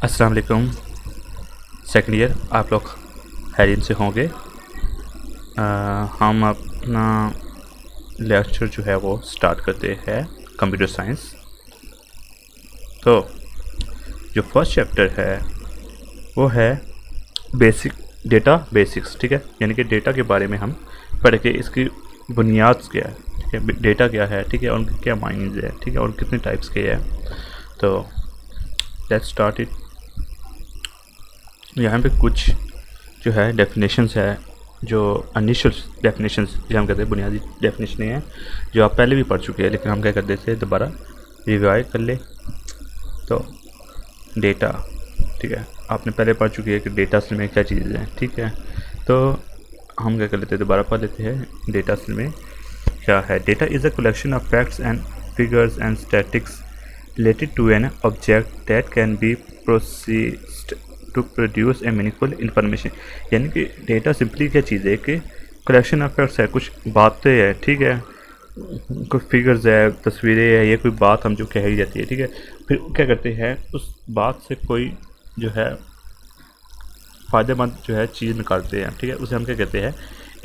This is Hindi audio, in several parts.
अस्सलाम वालेकुम। सेकंड ईयर आप लोग हैरिन से होंगे। हम अपना लेक्चर जो है वो स्टार्ट करते हैं कंप्यूटर साइंस। तो जो फर्स्ट चैप्टर है वो है बेसिक डेटा बेसिक्स, ठीक है। यानी कि डेटा के बारे में हम पढ़ के इसकी बुनियाद क्या है, ठीक है, डेटा क्या है, ठीक है, और उनके क्या मायने है, ठीक है, और कितने टाइप्स के हैं। तो लेट्स स्टार्ट इट। यहाँ पे कुछ जो है डेफिनेशंस है, जो इनिशियल डेफिनेशंस जो हम कहते हैं, बुनियादी डेफिनेशन है जो आप पहले भी पढ़ चुके हैं, लेकिन हम क्या कर देते हैं दोबारा रिवाइज कर ले। तो डेटा, ठीक है, आपने पहले पढ़ चुकी है कि डेटा असल में क्या चीज़ है, ठीक है। तो हम क्या कर लेते हैं, दोबारा पढ़ लेते हैं डेटा असल में क्या है। Data is a collection of facts and figures and statics related to an object that can be processed to produce a meaningful information। यानी कि डेटा सिंपली क्या चीज़ है कि कलेक्शन ऑफ फैक्ट्स है, कुछ बातें है, ठीक है, कुछ फिगर्स है, तस्वीरें है, ये कोई बात हम जो कही जाती है, ठीक है। फिर क्या करते हैं, उस बात से कोई जो है फ़ायदेमंद जो है चीज़ निकालते हैं, ठीक है, उसे हम क्या कहते हैं,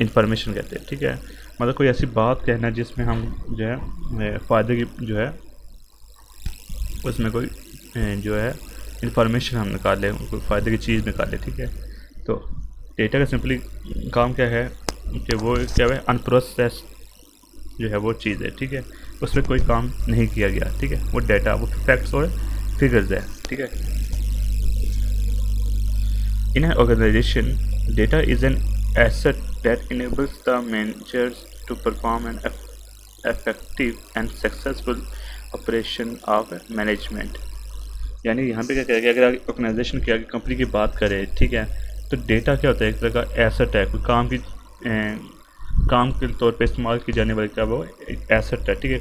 इंफॉर्मेशन कहते हैं, ठीक है। मतलब कोई ऐसी बात कहना जिसमें हम जो है फ़ायदे की जो है उसमें कोई जो है इंफॉर्मेशन हम निकालें, कोई फ़ायदे की चीज़ निकालें, ठीक है। तो डेटा का सिंपली काम क्या है कि वो क्या है, अनप्रोसेस जो है वो चीज़ है, ठीक है, उसमें कोई काम नहीं किया गया, ठीक है, वो डेटा, वो फैक्ट्स और फिगर्स है, ठीक है। In an organization data is an asset that enables the managers to perform an effective and successful operation of management। यानी यहाँ पे क्या करेगा, अगर ऑर्गेनाइजेशन की कंपनी की बात करें, ठीक है, तो डेटा क्या होता है, एक तरह का एसेट है, कोई काम के तौर पे इस्तेमाल की जाने वाली क्या वो एक एसेट है, ठीक है,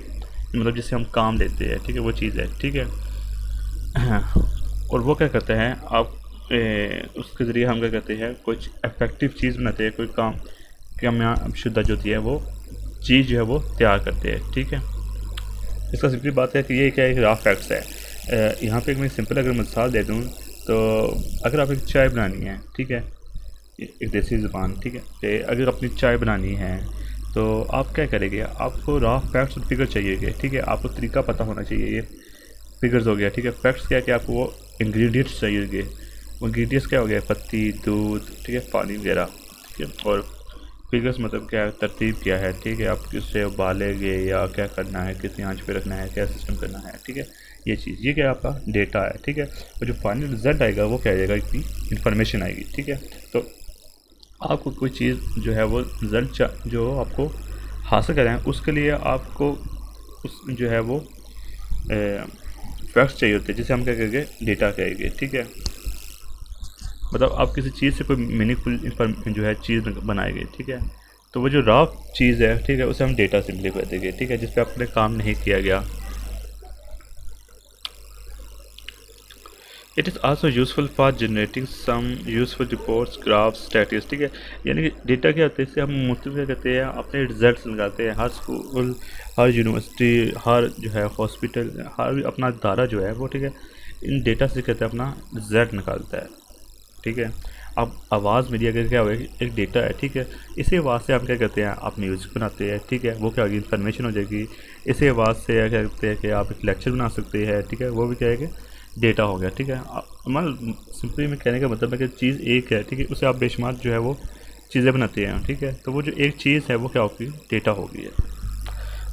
मतलब जिससे हम काम लेते हैं, ठीक है, वो चीज़ है, ठीक है। और वो क्या करते हैं, आप उसके ज़रिए हम क्या करते हैं, कुछ इफेक्टिव चीज़ बनाते हैं, कोई काम कामयाब शुदा जो होती है वो चीज़ जो है वो तैयार करते हैं, ठीक है। इसका सिंपली बात है कि ये क्या एक रॉ फैक्ट्स है। यहाँ पे एक मैं सिंपल अगर मिसाल दे दूँ, तो अगर आप एक चाय बनानी है, ठीक है, एक देसी ज़बान, ठीक है, कि अगर अपनी चाय बनानी है तो आप क्या करेंगे, आपको रॉ फैक्ट्स और फिगर चाहिए, ठीक है, आपको तरीका पता होना चाहिए। ये फिगर्स हो गया, ठीक है, फैक्ट्स क्या है कि आपको वो इंग्रेडिएंट्स चाहिए, वो इंग्रेडिएंट्स क्या हो गया, पत्ती, दूध, ठीक है, पानी वगैरह, ठीक है। और फिगर्स मतलब क्या है, तरतीब क्या है, ठीक है, आप किससे उबालेंगे या क्या करना है, कितनी आंच पे रखना है, क्या सिस्टम करना है, ठीक है, ये चीज़, ये क्या आपका डेटा है, ठीक है। और जो फाइनल रिजल्ट आएगा वो क्या आएगा, इतनी इन्फॉर्मेशन आएगी, ठीक है। तो आपको कोई चीज़ जो है वो रिज़ल्ट जो आपको हासिल करें, उसके लिए आपको उस जो है वो फैक्ट्स चाहिए होते हैं, जिसे हम क्या कहेंगे, डेटा कहेंगे, ठीक है। मतलब आप किसी चीज़ से कोई मीनिंगफुल जो है चीज़ बनाएंगे, ठीक है, तो वो जो रॉ चीज़ है, ठीक है, उसे हम डेटा सिंपली कह देंगे, ठीक है, जिस पे आपने काम नहीं किया गया। It is also useful for generating some useful reports, graphs, statistics, ठीक है। यानी कि डेटा क्या होता है, इससे हम मुख्तलिफ क्या कहते हैं, अपने रिजल्ट्स निकालते हैं। हर स्कूल, हर यूनिवर्सिटी, हर जो है हॉस्पिटल, हर अपना इदारा जो है वो, ठीक है, इन डेटा से कहते हैं अपना रिजल्ट निकालता है, ठीक है। अब आवाज़ मेरी अगर क्या होगा, एक डेटा है, ठीक है, इसी आवाज़ से हम क्या करते हैं, आप म्यूज़िक बनाते हैं, ठीक है, वो क्या होगी, इन्फॉर्मेशन हो जाएगी। इसी आवाज़ से क्या कहते हैं कि आप एक लेक्चर बना सकते हैं, ठीक है, वो भी क्या है कि डेटा हो गया, ठीक है। मतलब सिंपली में कहने का मतलब है कि चीज़ एक है, ठीक है, उसे आप बेशुमार जो है वो चीज़ें बनाते हैं, ठीक है, तो वो जो एक चीज़ है वो क्या होगी, डेटा होगी है।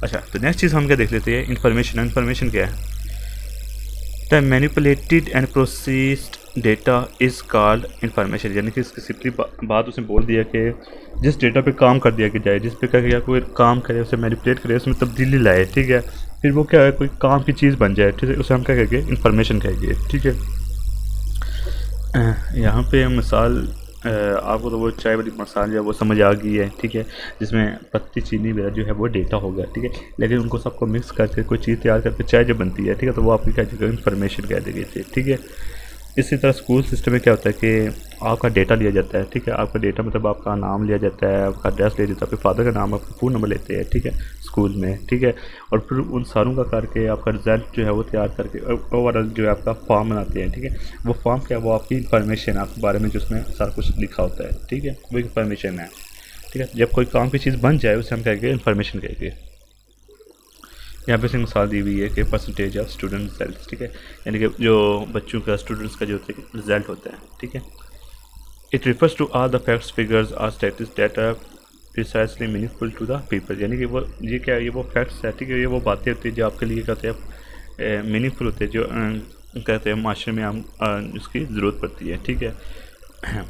अच्छा, तो नेक्स्ट चीज़ हम क्या देख लेते हैं, इन्फॉर्मेशन। इन्फॉर्मेशन क्या है, the manipulated and processed data is called information. यानी कि इसकी सिंपली बात उसने बोल दिया कि जिस डेटा पे काम कर दिया जाए, जिस पे क्या किया, कोई काम करे, उसे मैनिपुलेट करे, उसमें तब्दीली लाए, ठीक है, फिर वो क्या है, कोई काम की चीज़ बन जाए, ठीक है, उसे हम क्या कहेंगे, इंफॉर्मेशन कहेंगे, ठीक है। यहाँ पे मिसाल आपको तो वो चाय वाली मसाल जो है वो समझ आ गई है, ठीक है, जिसमें पत्ती, चीनी वगैरह जो है वो डेटा हो गया, ठीक है। लेकिन उनको सबको मिक्स करके कोई चीज़ तैयार करके चाय जो बनती है, ठीक है, तो वो आपकी क्या जगह इन्फॉर्मेशन कह देगी, ठीक है। इसी तरह स्कूल सिस्टम में क्या होता है कि आपका डेटा लिया जाता है, ठीक है। आपका डेटा मतलब आपका नाम लिया जाता है, आपका एड्रेस लिया जाता है, आपके फादर का नाम, आपका फ़ोन नंबर लेते हैं, ठीक है, स्कूल में, ठीक है। और फिर उन सारों का करके आपका रिज़ल्ट जो है वो तैयार करके ओवरऑल जो है आपका फॉर्म बनाते हैं, ठीक है। वो फॉर्म क्या है, वो आपकी इन्फॉर्मेशन आपके बारे में जिसमें सारा कुछ लिखा होता है, ठीक है, वो इन्फॉर्मेशन है, ठीक है। जब कोई काम की चीज़ बन जाए उसे हम कहेंगे इन्फॉर्मेशन कहेंगे। यहाँ पे से मिसाल दी हुई है कि परसेंटेज ऑफ स्टूडेंट रिजल्ट, ठीक है, यानी कि जो बच्चों का स्टूडेंट्स का जो रिजल्ट होता है, ठीक है। It refers to all the facts figures or statistics data precisely meaningful to the people, यानी कि वो ये क्या है, ये वो फैक्ट्स है, ठीक है, ये वो बातें होती है जो आपके लिए कहते हैं मीनिंगफुल होते हैं, जो कहते हैं माशरे में हम उसकी ज़रूरत पड़ती है, ठीक है।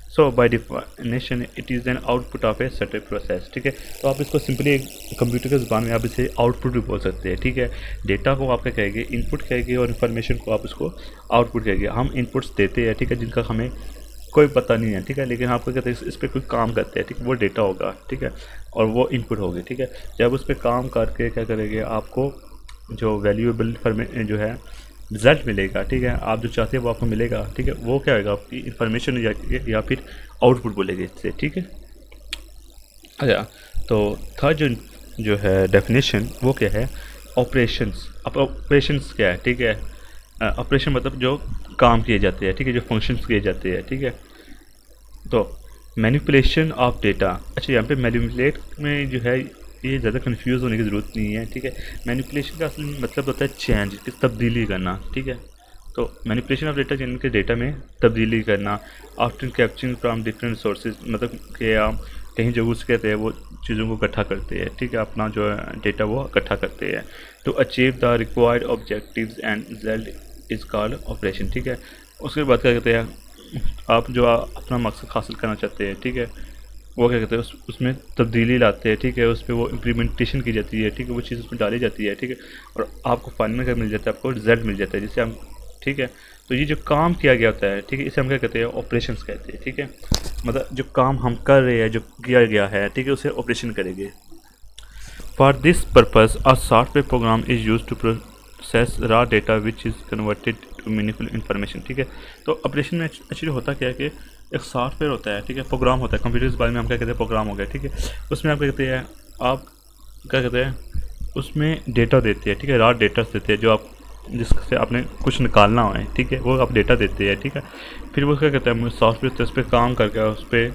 So by definition it is an output of a certain process, ठीक है। तो आप इसको सिंपली कंप्यूटर के ज़बान में आप इसे आउटपुट भी बोल सकते हैं, ठीक है। डेटा को आप क्या कहेंगे, इनपुट कहेंगे, और इन्फॉर्मेशन को आप उसको आउटपुट कहेंगे। हम इनपुट्स देते हैं, ठीक है, जिनका हमें कोई पता नहीं है, ठीक है, लेकिन आपको कहते हैं इस पर कोई काम करते हैं, ठीक है, वो डेटा होगा, ठीक है, और वो इनपुट होगी, ठीक है। जब उस पर काम करके क्या करेंगे, आपको जो वैल्यूएबल जो है रिज़ल्ट मिलेगा, ठीक है, आप जो चाहते हैं वो आपको मिलेगा, ठीक है, वो क्या होगा, आपकी इन्फॉर्मेशन या फिर आउटपुट बोलेंगे इससे, ठीक है। अच्छा, तो थर्ड जो है डेफिनेशन वो क्या है, ऑपरेशंस। अब ऑपरेशंस क्या है, ठीक है, ऑपरेशन मतलब जो काम किए जाते हैं, ठीक है, जो फंक्शंस किए जाते हैं, ठीक है। तो मैनिपुलेशन ऑफ डेटा, अच्छा यहाँ पे मैनिपुलेट में जो है ये ज़्यादा कंफ्यूज होने की ज़रूरत नहीं है, ठीक है। मैनिपुलेशन का असल मतलब होता है चेंज, किस तब्दीली करना, ठीक है। तो मैनिपुलेशन ऑफ डेटा यानी कि डेटा में तब्दीली करना, after capturing from different sources, मतलब कि आप कहीं जगह से कहते हैं वो चीज़ों को इकट्ठा करते हैं, ठीक है, अपना जो डेटा वो इकट्ठा करते हैं to achieve the required objectives and result is called operation, ठीक है। उसके बाद क्या कहते हैं, आप जो अपना मकसद हासिल करना चाहते हैं, ठीक है, वो क्या कहते हैं उसमें तब्दीली लाते हैं, ठीक है, उस पर वो इम्प्लीमेंटेशन की जाती है, ठीक है, वो चीज़ उसमें डाली जाती है, ठीक है, और आपको फाइनल में क्या मिल जाता है, आपको रिजल्ट मिल जाता है जिससे हम, ठीक है। तो ये जो काम किया गया होता है, ठीक है, इसे हम क्या कहते हैं, ऑपरेशंस कहते हैं, ठीक है। मतलब जो काम हम कर रहे हैं, जो किया गया है, ठीक है, उसे ऑपरेशन करेंगे। For this purpose a software program is use to process raw data which is converted to meaningful information, ठीक है। तो ऑपरेशन में एक्चुअली होता क्या है कि एक सॉफ्टवेयर होता है, ठीक है, प्रोग्राम होता है, कंप्यूटर के बारे में हम क्या कहते हैं, प्रोग्राम हो गया, ठीक है। उसमें आप क्या कहते हैं, आप क्या कहते हैं, उसमें डेटा देते हैं, ठीक है, रॉ डेटा देते हैं, जो आप जिससे आपने कुछ निकालना हो है, ठीक है, वो आप डेटा देते हैं, ठीक है। फिर वो क्या कहते हैं, सॉफ्टवेयर उस पर काम करके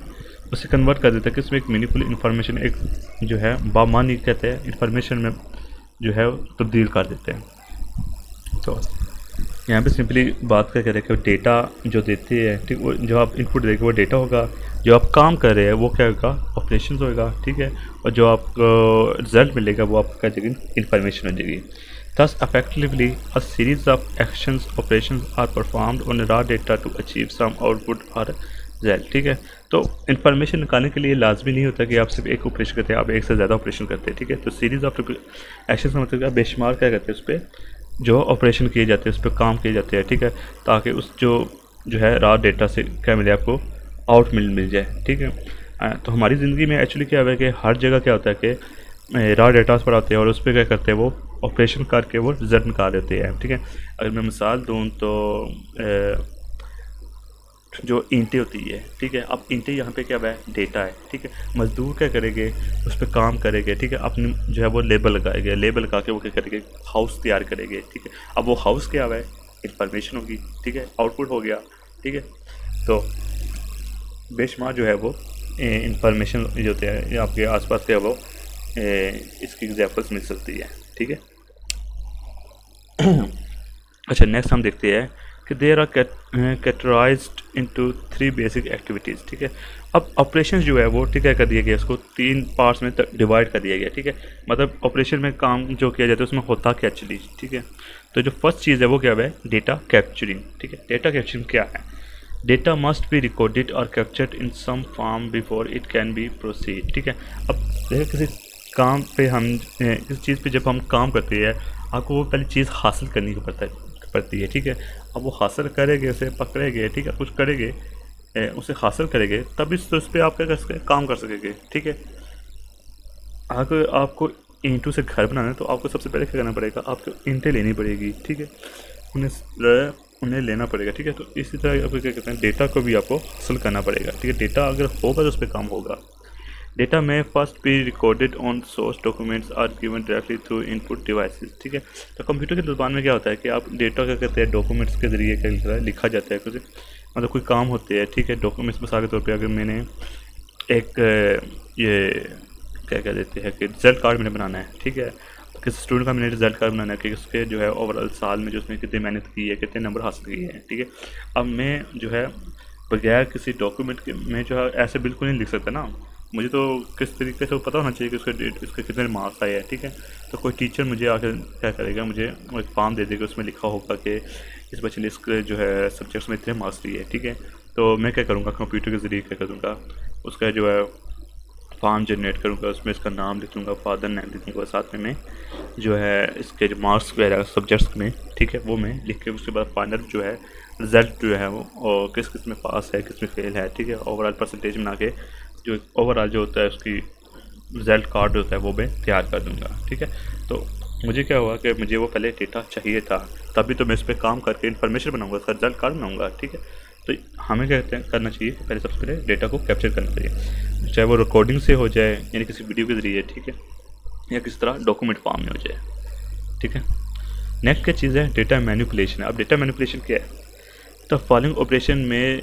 उसे कन्वर्ट कर देता है कि उसमें एक मीनिंगफुल इन्फॉर्मेशन, एक जो है बामानी कहते हैं इन्फॉर्मेशन में जो है तब्दील कर देते हैं। तो यहाँ पे सिंपली बात क्या करें कि डेटा जो देते हैं, ठीक, वो जो आप इनपुट देंगे वो डेटा होगा, जो आप काम कर रहे हैं वो क्या होगा, ऑपरेशन होगा, ठीक है, और जो आपको रिजल्ट मिलेगा वो आपको क्या जाएगी, इन्फॉर्मेशन हो जाएगी। Thus, effectively, a series of actions, operations are performed on raw data to achieve some output or result, ठीक है। तो इन्फॉर्मेशन निकालने के लिए लाजमी नहीं होता कि आप सिर्फ एक ऑपरेशन करते हैं, आप एक से ज़्यादा ऑपरेशन करते हैं, ठीक है। तो सीरीज ऑफ एक्शन का मतलब बेशुमार क्या करते हैं, उस पर जो ऑपरेशन किए जाते हैं, उस पर काम किए जाते हैं, ठीक है, ताकि उस जो है रॉ डेटा से क्या मिले, आपको आउट मिल जाए, ठीक है। तो हमारी ज़िंदगी में एक्चुअली क्या है कि हर जगह क्या होता है कि रॉ डेटास पर आते हैं और उस पर क्या करते हैं, वो ऑपरेशन करके वो रिजल्ट निकाल देते हैं, ठीक है। अगर मैं मिसाल दूँ तो जो ईंटें होती है, ठीक है, अब ईंटें यहाँ पे क्या है, डेटा है, ठीक है। मजदूर क्या करेंगे, उस पर काम करेंगे, ठीक है, अपने जो है वो लेबल लगाएंगे, लेबल लगा के वो क्या करेंगे, हाउस तैयार करेंगे, ठीक है। अब वो हाउस क्या है, इंफॉर्मेशन होगी, ठीक है, आउटपुट हो गया, ठीक है। तो बेशुमार जो है वो इंफॉर्मेशन जो होते हैं आपके आसपास क्या वो इसकी एग्जांपल्स मिल सकती है, ठीक है। अच्छा, नेक्स्ट हम देखते हैं कि there are categorized into 3 basic activities, ठीक है। अब ऑपरेशन जो है वो, ठीक है, कर दिया गया, उसको 3 पार्ट्स में डिवाइड कर दिया गया, ठीक है। मतलब ऑपरेशन में काम जो किया जाता है उसमें होता क्या एक्चुअली, ठीक है। तो जो फर्स्ट चीज़ है वो क्या है, डेटा कैप्चरिंग, ठीक है। डेटा कैप्चरिंग क्या है, डेटा मस्ट बी रिकॉर्डेड और captured in some form before it can be proceed, ठीक है। अब देखिए किसी काम पे हम किसी चीज़ पे जब हम काम करते हैं, आपको वो पहली चीज़ हासिल करनी पड़ती है, ठीक है। अब वो हासिल करेंगे, उसे पकड़ेंगे, ठीक है, कुछ करेंगे, उसे हासिल करेंगे, तब इस पर आप क्या कर सके, काम कर सकेंगे, ठीक है। अगर आपको ईंटों से घर बनाना है तो आपको सबसे पहले क्या करना पड़ेगा, आपको ईंटें लेनी पड़ेगी, ठीक है। उन्हें लेना पड़ेगा, ठीक है। तो इसी तरह आपको क्या कहते हैं, डेटा को भी आपको हासिल करना पड़ेगा, ठीक है। डेटा अगर होगा तो उस पर काम होगा। डेटा में first be recorded on source documents or given directly through input devices, ठीक है। तो कंप्यूटर की ज़बान में क्या होता है कि आप डेटा क्या कहते हैं, डॉक्यूमेंट्स के ज़रिए क्या लिखा जाता है कुछ, मतलब कोई काम होते हैं, ठीक है। डॉक्यूमेंट्स मिसाल के तौर पे अगर मैंने एक ये क्या कह देते हैं कि रिजल्ट कार्ड मैंने बनाना है, ठीक है। तो किसी स्टूडेंट का मैंने रिजल्ट कार्ड बनाना है कि उसके जो है ओवरऑल साल में जो उसने कितनी मेहनत की है, कितने नंबर हासिल किए हैं, ठीक है। अब मैं जो है बगैर किसी डॉक्यूमेंट के मैं जो है ऐसे बिल्कुल नहीं लिख सकता ना, मुझे तो किस तरीके से वो पता होना चाहिए कि उसके कितने मार्क्स आए हैं, ठीक है। तो कोई टीचर मुझे आकर क्या करेगा, मुझे एक फॉर्म दे देगा, उसमें लिखा होगा कि इस बच्चे ने इसके जो है सब्जेक्ट्स में इतने मार्क्स लिए, ठीक है। तो मैं क्या करूँगा, कंप्यूटर के ज़रिए क्या करूँगा, उसका जो है फॉर्म जनरेट करूँगा, उसमें इसका नाम लिख दूँगा, फादर नेम लिख दूँगा, साथ में मैं जो है इसके जो मार्क्स वगैरह सब्जेक्ट्स में, ठीक है, वो मैं लिख के उसके बाद फाइनल जो है रिज़ल्ट जो है वो और किस किस में पास है, किस में फेल है, ठीक है, ओवरऑल परसेंटेज बना के जो ओवरऑल जो होता है उसकी रिज़ल्ट कार्ड होता है वो मैं तैयार कर दूँगा, ठीक है। तो मुझे क्या हुआ कि मुझे वो पहले डेटा चाहिए था, तभी तो मैं इस पर काम करके इन्फॉर्मेशन बनाऊँगा, उसका रिज़ल्ट कार्ड बनाऊँगा, ठीक है। तो हमें क्या कहते हैं करना चाहिए, पहले सबसे पहले डेटा को कैप्चर करना चाहिए, चाहे वो रिकॉर्डिंग से हो जाए यानी किसी वीडियो के ज़रिए, ठीक है, या किस तरह डॉक्यूमेंट फॉर्म में हो जाए, ठीक है। नेक्स्ट क्या चीज़ है, डेटा मैनिपुलेशन। अब डेटा मैनिपुलेशन क्या है, the following operation may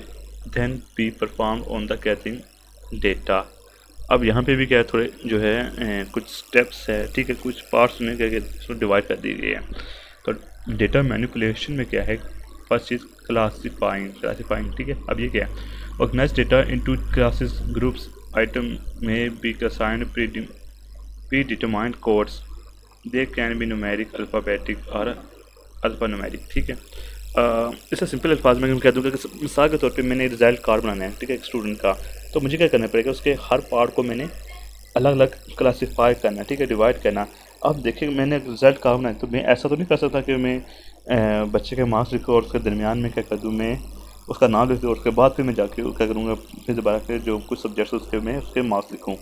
then be perform on the catching data. अब यहाँ पे भी क्या है, थोड़े जो है कुछ स्टेप्स है, ठीक है, कुछ पार्ट्स में क्या इसको डिवाइड कर दी गई है। तो डेटा मैनिपुलेशन में क्या है, फर्स्ट चीज़ क्लासीफाइंग, ठीक है। अब ये क्या है, organise data into classes groups item may be assigned predetermined codes, they can be numeric, alphabetic or alphanumeric, ठीक है। इससे सिंपल अल्फाज में मैं कह दूँगा कि मिसाल के तौर पे मैंने रिज़ल्ट कार्ड बनाना है, ठीक है, एक स्टूडेंट का, तो मुझे क्या करना पड़ेगा, उसके हर पार्ट को मैंने अलग अलग क्लासीफाई करना, ठीक है, डिवाइड करना। अब देखिए मैंने रिज़ल्ट कार्ड बनाया तो मैं ऐसा तो नहीं कर सकता कि मैं बच्चे के मार्क्स लिखूँ और उसके दरमियान में क्या कर दूँ, मैं उसका नाम लिख दूँ और उसके बाद फिर मैं जाके क्या करूँगा, फिर दोबारा फिर जो कुछ सब्जेक्ट्स उसके मैं उसके मार्क्स लिखूँ,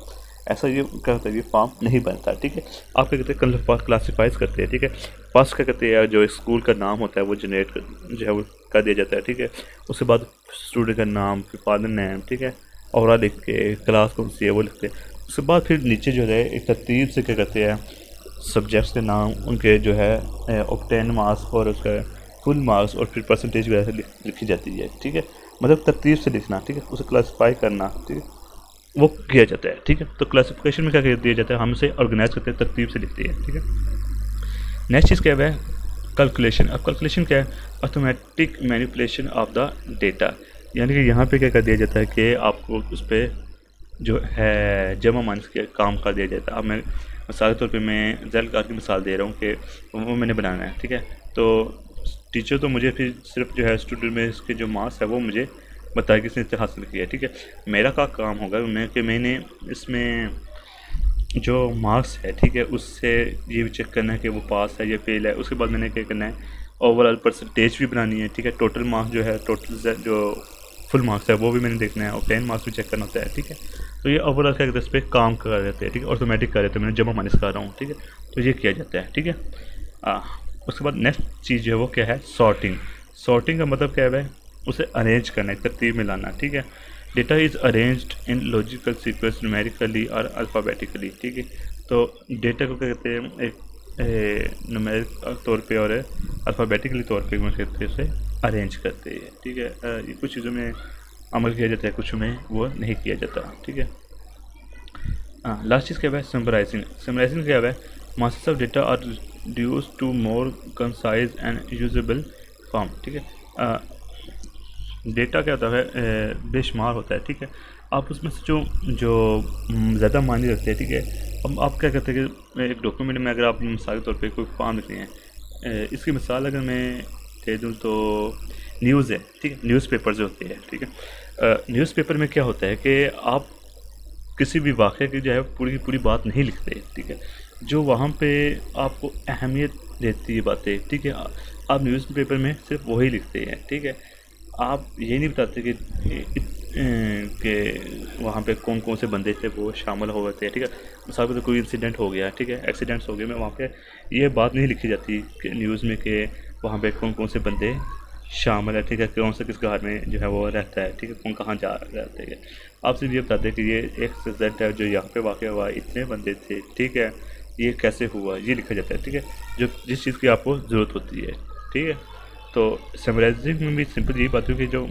ऐसा ये क्या होता है, ये फॉर्म नहीं बनता, ठीक है। आप क्या कहते हैं क्लासीफाइज करते हैं, ठीक है। फर्स्ट क्या कहते हैं, जो स्कूल का नाम होता है वो जनरेट जो है वो कर दिया जाता है, ठीक है। उसके बाद स्टूडेंट का नाम, फिर फादर नेम, ठीक है, और लिख के क्लास कौन सी है वो लिखते हैं। उसके बाद फिर नीचे जो है एक तरतीब से क्या कहते हैं, सब्जेक्ट्स के नाम, उनके जो है ऑब्टेन मार्क्स और उसका फुल मार्क्स और फिर परसेंटेज वगैरह से लिखी जाती है, ठीक है। मतलब तरतीब से लिखना, ठीक है, उसे क्लासीफाई करना, ठीक है, वो किया जाता है, ठीक है। तो क्लासिफिकेशन में क्या कर दिया जाता है, हम इसे ऑर्गेनाइज करते हैं, तरतीब से लिखते हैं, ठीक है। नेक्स्ट चीज़ क्या है, कैलकुलेशन। अब कैलकुलेशन क्या है, automatic manipulation of the data, यानी कि यहाँ पे क्या कर दिया जाता है कि आपको उस पर जो है जमा माइनस के काम कर दिया जाता है। अब मैं मिसाल के तौर पे मैं रिजल्ट कार्ड की मिसाल दे रहा हूँ कि वो मैंने बनाना है, ठीक है। तो टीचर तो मुझे फिर सिर्फ जो है स्टूडेंट में इसके जो मार्क्स है वो मुझे बताया कि इसने इतना हासिल किया है, ठीक है। मेरा क्या काम होगा कि मैंने इसमें जो मार्क्स है, ठीक है, उससे ये भी चेक करना है कि वो पास है या फेल है। उसके बाद मैंने क्या करना है, ओवरऑल परसेंटेज भी बनानी है, ठीक है। टोटल मार्क्स जो है, टोटल जो फुल मार्क्स है वो भी मैंने देखना है और 10 मार्क्स भी चेक करना होता है, ठीक है। तो ये ओवरऑल क्या कहते हैं, इस पर काम कर रहे थे, ठीक है, ऑटोमेटिक कर रहे थे, मैंने जमा माइनस कर रहा हूँ, ठीक है। तो ये किया जाता है, ठीक है। उसके बाद नेक्स्ट चीज़ जो है वो क्या है, सॉर्टिंग। सॉर्टिंग का मतलब क्या है, उसे अरेंज करना, एक तरतीब में लाना, ठीक है। Data is arranged in logical sequence numerically और अल्फ़ाबेटिकली, ठीक है। तो डेटा को क्या कहते हैं, एक न्यूमेरिक तौर पे और अल्फ़ाबेटिकली तौर पे कहते हैं, उसे अरेंज करते हैं, ठीक है। ये कुछ चीज़ों में अमल किया जाता है, कुछ में वो नहीं किया जाता, ठीक है। लास्ट चीज़ क्या है, समराइजिंग। समराइजिंग क्या है, masses of data are reduce to more concise and usable form, ठीक है। डेटा क्या होता है, बेशुमार होता है, ठीक है। आप उसमें से जो ज़्यादा मायने रखते हैं, ठीक है। अब आप क्या कहते हैं कि एक डॉक्यूमेंट में अगर आप मिसाल के तौर पे कोई फॉर्म लिखते हैं, इसकी मिसाल अगर मैं दे दूँ तो न्यूज़ है, ठीक है, न्यूज़पेपर जो होते हैं, ठीक है। न्यूज़पेपर में क्या होता है कि आप किसी भी वाक़े की जो है पूरी की पूरी बात नहीं लिखते, ठीक है। जो वहाँ पे आपको अहमियत देती है बातें, ठीक है, आप न्यूज़पेपर में सिर्फ वही लिखते हैं, ठीक है। आप ये नहीं बताते कि वहाँ पे कौन कौन से बंदे थे वो शामिल हो गए थे, ठीक है। मिसाल के तो कोई इंसिडेंट हो गया, ठीक है, एक्सीडेंट्स हो गए, मैं वहाँ पे ये बात नहीं लिखी जाती कि न्यूज़ में कि वहाँ पे कौन कौन से बंदे शामिल है, ठीक है, कौन सा किस घर में जो है वो रहता है, ठीक है, कौन कहाँ जा रहता है। आप सिर्फ ये बताते हैं कि ये एक एक्सीडेंट है जो यहाँ पे वाक़ हुआ, इतने बंदे थे, ठीक है, ये कैसे हुआ, ये लिखा जाता है, ठीक है, जो जिस चीज़ की आपको ज़रूरत होती है, ठीक है। तो समराइजिंग में भी सिंपल यही बात है कि जो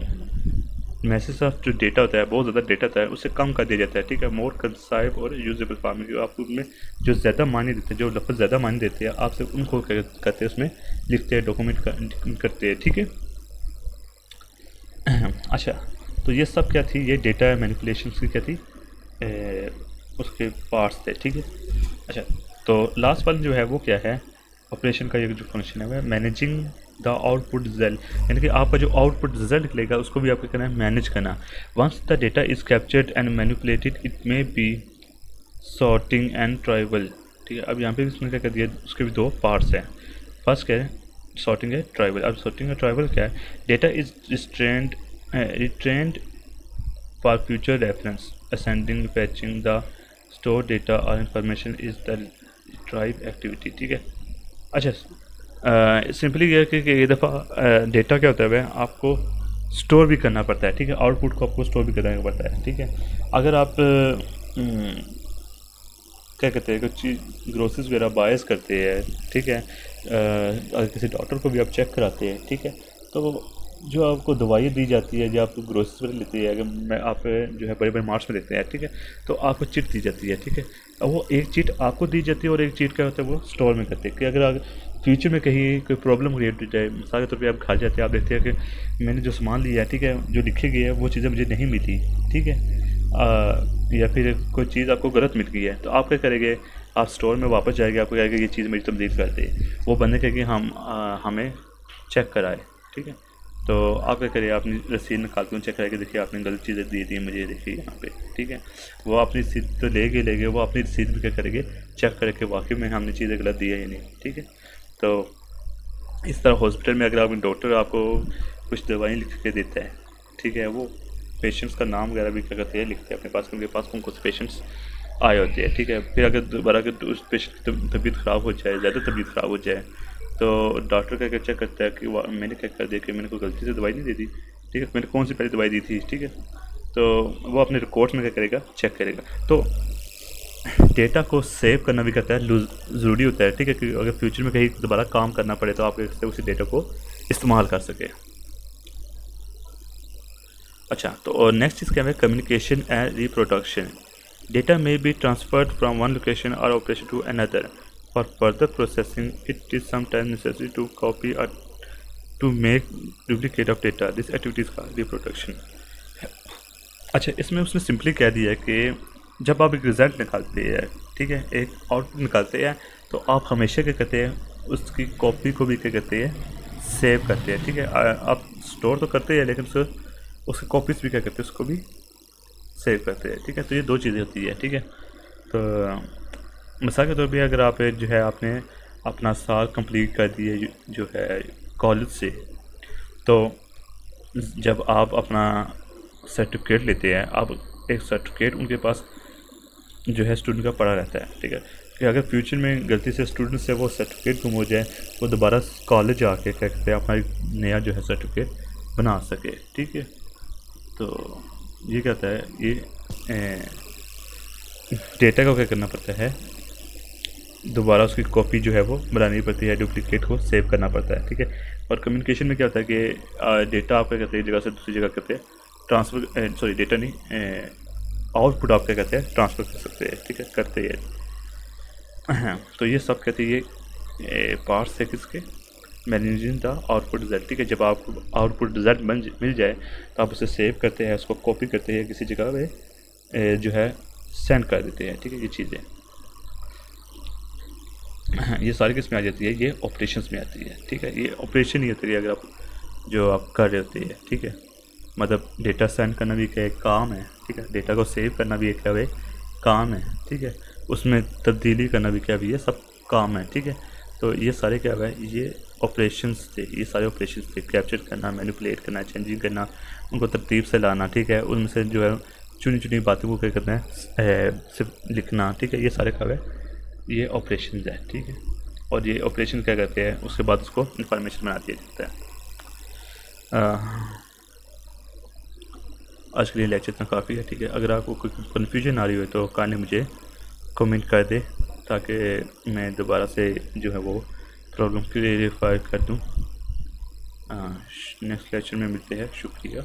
मैसेज ऑफ जो डेटा होता है, बहुत ज़्यादा डेटा होता है, उसे कम कर दिया जाता है, ठीक है, मोर कंसाइब और यूजेबल फार्मिंग। आप उनमें जो ज़्यादा मायने देते हैं, जो लफ्ज़ ज़्यादा मायने देते हैं, आप सिर्फ उनको करते हैं, उसमें लिखते हैं, डॉक्यूमेंट करते हैं, ठीक है। अच्छा, तो ये सब क्या थी, ये डेटा मैनिपुलेशन की क्या थी, उसके पार्ट्स थे, ठीक है। अच्छा, तो लास्ट वन जो है वो क्या है, ऑपरेशन का ये जो फंक्शन है वो मैनेजिंग द आउटपुट रिजल्ट, यानी कि आपका जो आउटपुट रिजल्ट निकलेगा उसको भी आपको करना है मैनेज करना। Once the data is captured and manipulated it may be sorting and tribal, ठीक है। अब यहाँ पे भी उसने क्या कर दिया, उसके भी दो पार्ट्स हैं। फर्स्ट क्या है, सॉर्टिंग है, ट्राइबल। अब सॉर्टिंग और ट्राइबल क्या है, data is retained for future reference, ascending fetching the store data और इंफॉर्मेशन इज द ट्राइब एक्टिविटी, ठीक है। अच्छा, सिंपली ये है कि ये दफ़ा डेटा क्या होता है वह आपको स्टोर भी करना पड़ता है, ठीक है, आउटपुट को आपको स्टोर भी करना पड़ता है, ठीक है। अगर आप क्या कहते हैं, कुछ चीज़ ग्रोसरीज वगैरह बायस करते हैं, ठीक है, अगर किसी डॉक्टर को भी आप चेक कराते हैं, ठीक है, तो जो आपको दवाई दी जाती है, जो आप ग्रोसरीज वगैरह लेते हैं, अगर मैं आप जो है बड़े बड़े मार्ट्स में लेते हैं, ठीक है, तो आपको चिट दी जाती है, ठीक है। अब वो एक चिट आपको दी जाती है और एक चिट क्या होता है वो स्टोर में करते हैं कि अगर फ्यूचर में कहीं कोई प्रॉब्लम क्रिएट हो जाए, मिसाल के तौर पर आप घर जाते हैं, आप देखते हैं कि मैंने जो सामान लिया है, ठीक है, जो लिखी गई है वो चीज़ें मुझे नहीं मिली, ठीक है, या फिर कोई चीज़ आपको गलत मिल गई है, तो आप क्या करेंगे, आप स्टोर में वापस जाएंगे, आपको कहेगा ये चीज़ मेरी तब्दील कर दे, वो बंदे कहेंगे हमें चेक कराए, ठीक है। तो आप क्या करिए, अपनी रसीद निकाल के चेक कराएंगे, देखिए आपने गलत चीज़ें दी थी मुझे, देखिए यहाँ पे, ठीक है। वो अपनी रसीद तो लेंगे, वो अपनी रसीद भी क्या करेंगे, चेक करके वाकई में हमने चीज़ें गलत दी है या नहीं, ठीक है। तो इस तरह हॉस्पिटल में अगर आप डॉक्टर आपको कुछ दवाई लिख के देता है, ठीक है, वो पेशेंट्स का नाम वगैरह भी क्या करते हैं, लिखते हैं अपने पास, उनके पास कौन कौन से पेशेंट्स आए होते हैं, ठीक है। फिर अगर दोबारा अगर उस पेशेंट की तबीयत ख़राब हो जाए, ज़्यादा तबीयत ख़राब हो जाए, तो डॉक्टर क्या चेक करता है कि मैंने क्या कर दिया कि मैंने कोई गलती से दवाई नहीं दे दी, ठीक है, मैंने कौन सी पहले दवाई दी थी, ठीक है। तो वो अपने रिकॉर्ड्स में क्या करेगा, चेक करेगा। तो डेटा को सेव करना भी कहता है ज़रूरी होता है, ठीक है, कि अगर फ्यूचर में कहीं दोबारा काम करना पड़े तो आप उसी डेटा को इस्तेमाल कर सकें। अच्छा, तो और नेक्स्ट चीज़ क्या है, communication and reproduction. Data may be transferred from one location or operation to another for further processing. It is sometimes necessary to copy or to make duplicate of data. This activities का रिप्रोडक्शन। अच्छा, इसमें उसने सिंपली कह दिया है कि जब आप एक रिज़ल्ट निकालते हैं, ठीक है, एक आउटपुट निकालते हैं, तो आप हमेशा क्या कहते हैं, उसकी कॉपी को भी क्या कहते हैं, सेव करते हैं, ठीक है। आप स्टोर तो करते हैं लेकिन उसकी कॉपीज़ भी क्या करते हैं, उसको भी सेव करते हैं, ठीक है। तो ये दो चीज़ें होती है, ठीक है। तो मिसाल के तौर पर अगर आप जो है आपने अपना साल कंप्लीट कर दिए जो है कॉलेज से, तो जब आप अपना सर्टिफिकेट लेते हैं, आप एक सर्टिफिकेट उनके पास जो है स्टूडेंट का पड़ा रहता है, ठीक है, कि अगर फ्यूचर में गलती से स्टूडेंट से वो सर्टिफिकेट गुम हो जाए, वो दोबारा कॉलेज आके क्या कहते हैं अपना एक नया जो है सर्टिफिकेट बना सके, ठीक है। तो ये कहता है, ये डेटा को क्या करना पड़ता है, दोबारा उसकी कॉपी जो है वो बनानी पड़ती है, डुप्लीकेट को सेव करना पड़ता है, ठीक है। और कम्युनिकेशन में क्या होता है कि डेटा आप क्या कहते हैं, जगह से दूसरी जगह करते हैं ट्रांसफ़र, सॉरी डेटा नहीं, आउटपुट आप क्या कहते हैं, ट्रांसफ़र कर सकते हैं, ठीक है, करते हैं। हाँ, तो ये सब कहते हैं, ये पार्ट्स है किसके, मैनेजिंग द आउटपुट रिजल्ट, ठीक है। जब आपको आउटपुट रिजल्ट मिल जाए तो आप उसे सेव करते हैं, उसको कॉपी करते हैं, किसी जगह पे जो है सेंड कर देते हैं, ठीक है। ये चीज़ें ये सारी किस में आ जाती है, ये ऑपरेशंस में आती है, ठीक है। ये ऑपरेशन ही होती है अगर आप जो आप कर रहे होते हैं, ठीक है। मतलब डेटा सेंड करना भी क्या एक काम है, ठीक है, डेटा को सेव करना भी एक क्या है, काम है, ठीक है, उसमें तब्दीली करना भी क्या भी है, सब काम है, ठीक है। तो ये सारे क्या है, ये ऑपरेशंस थे, ये सारे ऑपरेशंस थे, कैप्चर करना, मैनिपुलेट करना, चेंजिंग करना, उनको तरतीब से लाना, ठीक है, उनमें से जो है चुनी चुनी बातों को क्या करना है, सिर्फ लिखना, ठीक है। ये सारे क्या है, ये ऑपरेशंस है, ठीक है। और ये ऑपरेशन क्या करते हैं, उसके बाद उसको इंफॉर्मेशन बना दिया जाता है। आज के लिए लेक्चर इतना काफ़ी है, ठीक है। अगर आपको कोई कन्फ्यूजन आ रही हो तो काने मुझे कमेंट कर दे, ताकि मैं दोबारा से जो है वो प्रॉब्लम क्लियरिफाई कर दूँ। नेक्स्ट लेक्चर में मिलते हैं। शुक्रिया।